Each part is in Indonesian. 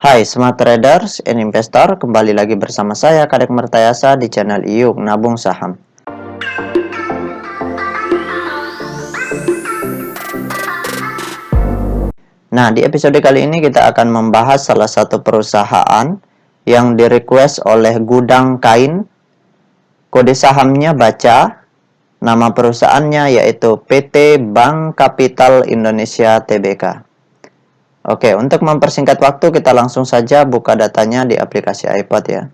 Hai Smart Traders and Investor, kembali lagi bersama saya Kadek Mertayasa di channel IYUK Nabung Saham. Nah, di episode kali ini kita akan membahas salah satu perusahaan yang di-request oleh Gudang Kain. Kode sahamnya baca, nama perusahaannya yaitu PT Bank Kapital Indonesia Tbk. Oke, untuk mempersingkat waktu kita langsung saja buka datanya di aplikasi iPod ya.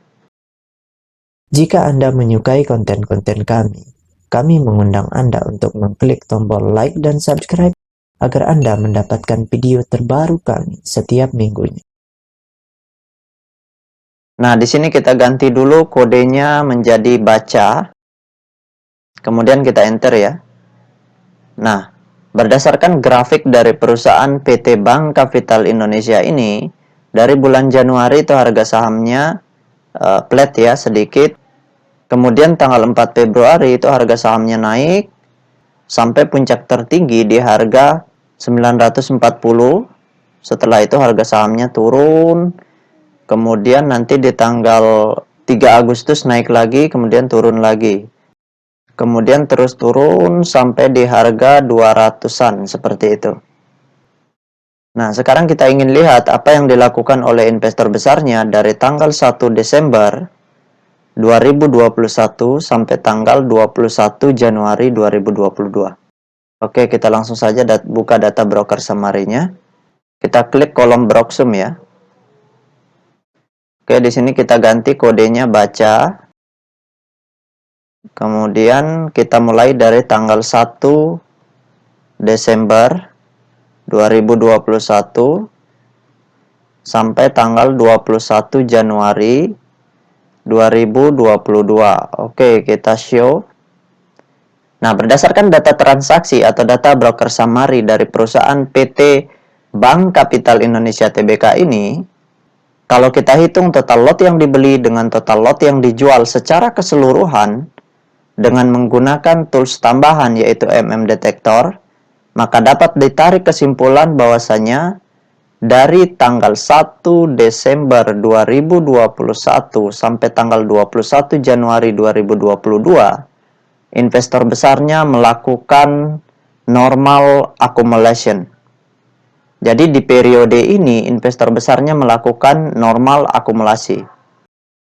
Jika Anda menyukai konten-konten kami mengundang Anda untuk mengklik tombol like dan subscribe agar Anda mendapatkan video terbaru kami setiap minggunya. Nah, di sini kita ganti dulu kodenya menjadi baca. Kemudian kita enter ya. Nah, berdasarkan grafik dari perusahaan PT Bank Kapital Indonesia ini, dari bulan Januari itu harga sahamnya flat ya, sedikit. Kemudian tanggal 4 Februari itu harga sahamnya naik sampai puncak tertinggi di harga 940. Setelah itu harga sahamnya turun. Kemudian nanti di tanggal 3 Agustus naik lagi, kemudian turun lagi. Kemudian terus turun sampai di harga 200-an seperti itu. Nah, sekarang kita ingin lihat apa yang dilakukan oleh investor besarnya dari tanggal 1 Desember 2021 sampai tanggal 21 Januari 2022. Oke, kita langsung saja buka data broker summary-nya. Kita klik kolom Broksum ya. Oke, di sini kita ganti kodenya baca. Kemudian kita mulai dari tanggal 1 Desember 2021 sampai tanggal 21 Januari 2022. Oke, kita show. Nah, berdasarkan data transaksi atau data broker summary dari perusahaan PT Bank Kapital Indonesia Tbk ini, kalau kita hitung total lot yang dibeli dengan total lot yang dijual secara keseluruhan dengan menggunakan tools tambahan yaitu Detektor, maka dapat ditarik kesimpulan bahwasanya dari tanggal 1 Desember 2021 sampai tanggal 21 Januari 2022, investor besarnya melakukan normal accumulation. Jadi di periode ini investor besarnya melakukan normal akumulasi.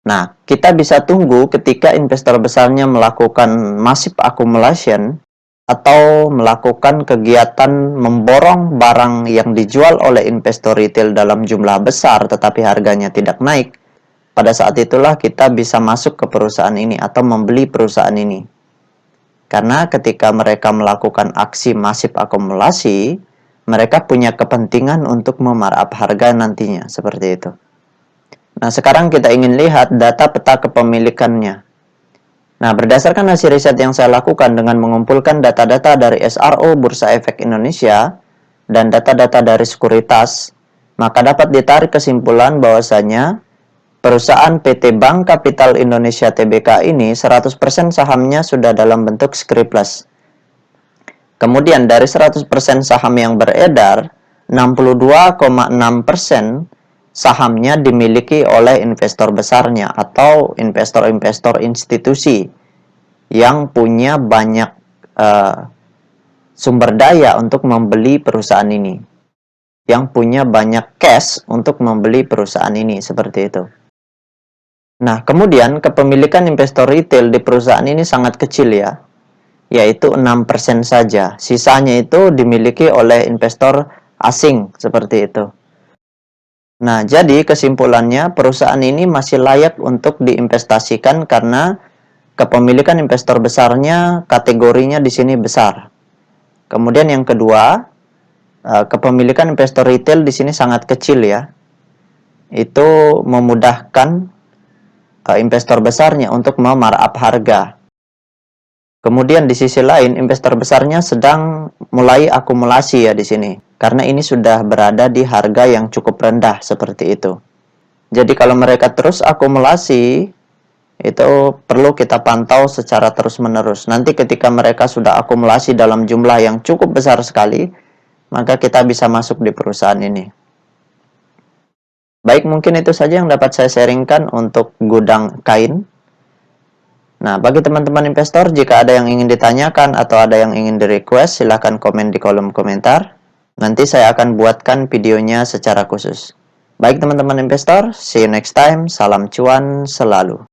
Nah, kita bisa tunggu ketika investor besarnya melakukan massive accumulation atau melakukan kegiatan memborong barang yang dijual oleh investor retail dalam jumlah besar tetapi harganya tidak naik. Pada saat itulah kita bisa masuk ke perusahaan ini atau membeli perusahaan ini. Karena ketika mereka melakukan aksi massive akumulasi, mereka punya kepentingan untuk memarkup harga nantinya, seperti itu. Nah, sekarang kita ingin lihat data peta kepemilikannya. Nah, berdasarkan hasil riset yang saya lakukan dengan mengumpulkan data-data dari SRO Bursa Efek Indonesia dan data-data dari sekuritas, maka dapat ditarik kesimpulan bahwasanya perusahaan PT Bank Kapital Indonesia Tbk ini 100% sahamnya sudah dalam bentuk scriptless. Kemudian dari 100% saham yang beredar, 62,6% sahamnya dimiliki oleh investor besarnya atau investor-investor institusi yang punya banyak sumber daya untuk membeli perusahaan ini, yang punya banyak cash untuk membeli perusahaan ini, seperti itu. Nah, kemudian kepemilikan investor retail di perusahaan ini sangat kecil ya, yaitu 6% saja. Sisanya itu dimiliki oleh investor asing, seperti itu. Nah, jadi kesimpulannya perusahaan ini masih layak untuk diinvestasikan karena kepemilikan investor besarnya kategorinya di sini besar. Kemudian yang kedua, kepemilikan investor retail di sini sangat kecil ya. Itu memudahkan investor besarnya untuk memarkup harga. Kemudian di sisi lain investor besarnya sedang mulai akumulasi ya di sini. Karena ini sudah berada di harga yang cukup rendah seperti itu. Jadi kalau mereka terus akumulasi, itu perlu kita pantau secara terus-menerus. Nanti ketika mereka sudah akumulasi dalam jumlah yang cukup besar sekali, maka kita bisa masuk di perusahaan ini. Baik, mungkin itu saja yang dapat saya sharingkan untuk gudang kain. Nah, bagi teman-teman investor, jika ada yang ingin ditanyakan atau ada yang ingin di-request, silahkan komen di kolom komentar. Nanti saya akan buatkan videonya secara khusus. Baik teman-teman investor, see you next time. Salam cuan selalu.